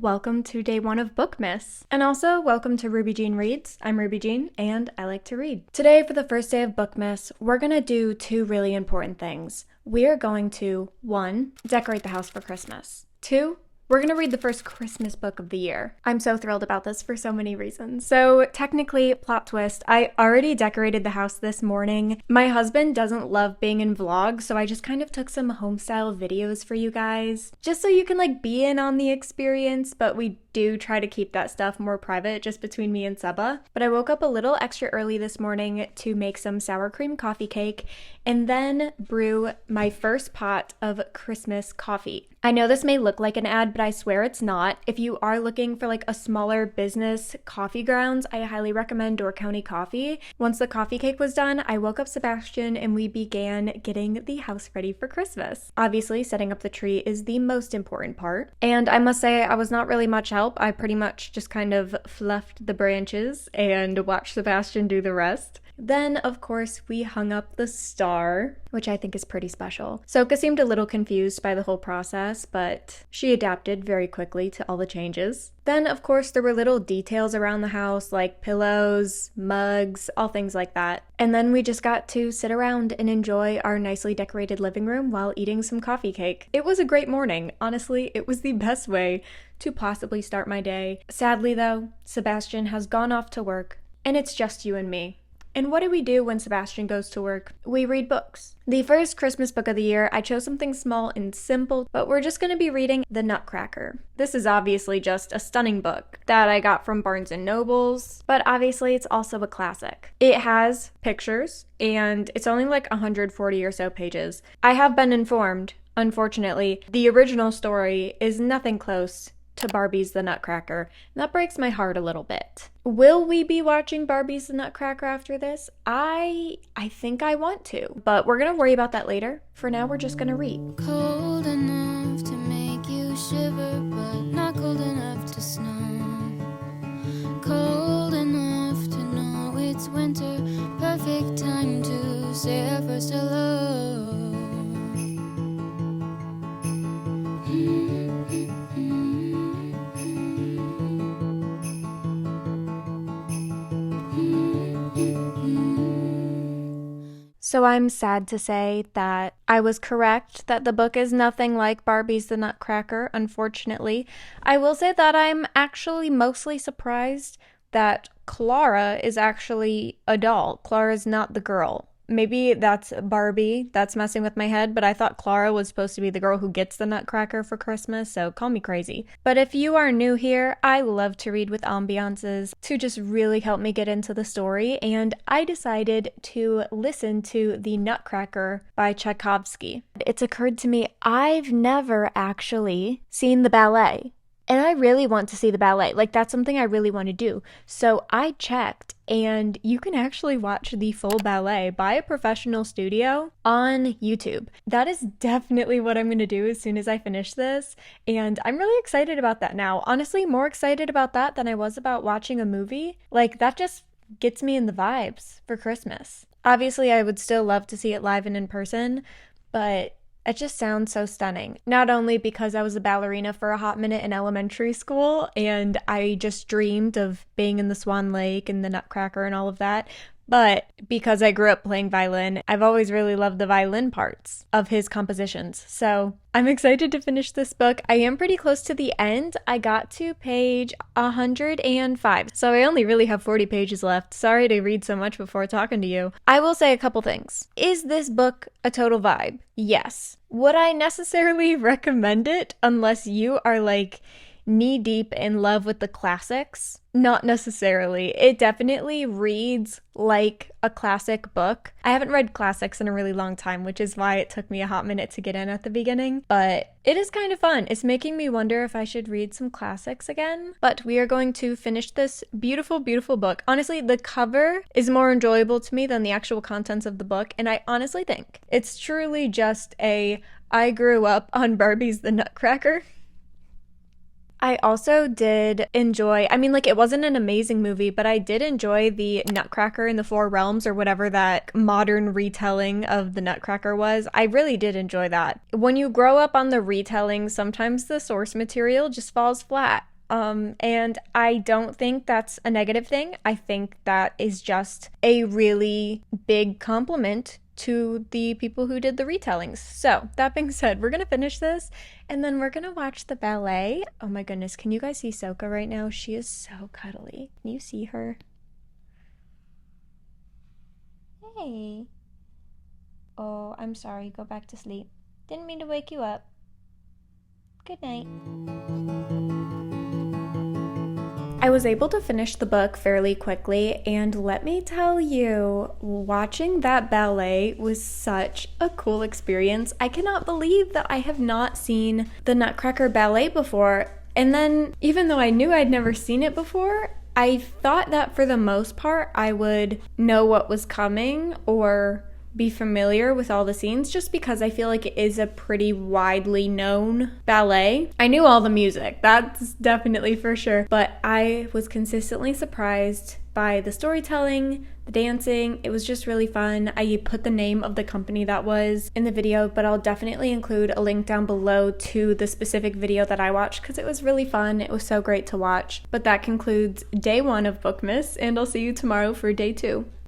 welcome to day one of Bookmas. And also, welcome to Ruby Jean Reads. I'm Ruby Jean, and I like to read. Today, for the first day of Bookmas, we're gonna do two really important things. We are going to, 1, decorate the house for Christmas. 2, we're gonna read the first Christmas book of the year. I'm so thrilled about this for so many reasons. So technically, plot twist, I already decorated the house this morning. My husband doesn't love being in vlogs, so I just kind of took some home style videos for you guys, just so you can be in on the experience, but we do try to keep that stuff more private, just between me and Seba. But I woke up a little extra early this morning to make some sour cream coffee cake and then brew my first pot of Christmas coffee. I know this may look like an ad, but I swear it's not. If you are looking for a smaller business coffee grounds, I highly recommend Door County Coffee. Once the coffee cake was done, I woke up Sebastian and we began getting the house ready for Christmas. Obviously, setting up the tree is the most important part. And I must say, I was not really much help. I pretty much just kind of fluffed the branches and watched Sebastian do the rest. Then, of course, we hung up the star, which I think is pretty special. Soka seemed a little confused by the whole process, but she adapted very quickly to all the changes. Then, of course, there were little details around the house, like pillows, mugs, all things like that. And then we just got to sit around and enjoy our nicely decorated living room while eating some coffee cake. It was a great morning. Honestly, it was the best way to possibly start my day. Sadly, though, Sebastian has gone off to work, and it's just you and me. And what do we do when Sebastian goes to work? We read books. The first Christmas book of the year, I chose something small and simple, but we're just going to be reading The Nutcracker. This is obviously just a stunning book that I got from Barnes & Nobles, but obviously it's also a classic. It has pictures, and it's only 140 or so pages. I have been informed, unfortunately, the original story is nothing close to Barbie's The Nutcracker. And that breaks my heart a little bit. Will we be watching Barbie's The Nutcracker after this? I think I want to, but we're gonna worry about that later. For now, we're just gonna read. Cold enough to make you shiver, but not cold enough to snow. Cold enough to know it's winter, perfect time to say our first hello. So I'm sad to say that I was correct that the book is nothing like Barbie's The Nutcracker, unfortunately. I will say that I'm actually mostly surprised that Clara is actually a doll. Clara's not the girl. Maybe that's Barbie that's messing with my head, but I thought Clara was supposed to be the girl who gets the Nutcracker for Christmas, so call me crazy. But if you are new here, I love to read with ambiances to just really help me get into the story, and I decided to listen to The Nutcracker by Tchaikovsky. It's occurred to me, I've never actually seen the ballet. And I really want to see the ballet. That's something I really want to do. So I checked, and you can actually watch the full ballet by a professional studio on YouTube. That is definitely what I'm going to do as soon as I finish this. And I'm really excited about that now. Honestly, more excited about that than I was about watching a movie. That just gets me in the vibes for Christmas. Obviously, I would still love to see it live and in person, but it just sounds so stunning. Not only because I was a ballerina for a hot minute in elementary school and I just dreamed of being in the Swan Lake and the Nutcracker and all of that, but because I grew up playing violin, I've always really loved the violin parts of his compositions. So I'm excited to finish this book. I am pretty close to the end. I got to page 105, so I only really have 40 pages left. Sorry to read so much before talking to you. I will say a couple things. Is this book a total vibe? Yes. Would I necessarily recommend it unless you are knee-deep in love with the classics? Not necessarily. It definitely reads like a classic book. I haven't read classics in a really long time, which is why it took me a hot minute to get in at the beginning, but it is kind of fun. It's making me wonder if I should read some classics again. But we are going to finish this beautiful, beautiful book. Honestly, the cover is more enjoyable to me than the actual contents of the book, and I honestly think it's truly just I grew up on Barbie's The Nutcracker. I also did enjoy, it wasn't an amazing movie, but I did enjoy the Nutcracker in the Four Realms, or whatever that modern retelling of the Nutcracker was. I really did enjoy that. When you grow up on the retelling, sometimes the source material just falls flat. And I don't think that's a negative thing. I think that is just a really big compliment to the people who did the retellings. So, that being said, we're gonna finish this and then we're gonna watch the ballet. Oh my goodness, can you guys see Soka right now? She is so cuddly. Can you see her? Hey. Oh, I'm sorry. Go back to sleep. Didn't mean to wake you up. Good night. I was able to finish the book fairly quickly, and let me tell you, watching that ballet was such a cool experience. I cannot believe that I have not seen the Nutcracker Ballet before. And then, even though I knew I'd never seen it before, I thought that for the most part I would know what was coming or be familiar with all the scenes, just because I feel like it is a pretty widely known ballet. I knew all the music, that's definitely for sure, but I was consistently surprised by the storytelling, the dancing. It was just really fun. I put the name of the company that was in the video, but I'll definitely include a link down below to the specific video that I watched because it was really fun. It was so great to watch. But that concludes day 1 of Bookmas, and I'll see you tomorrow for day 2.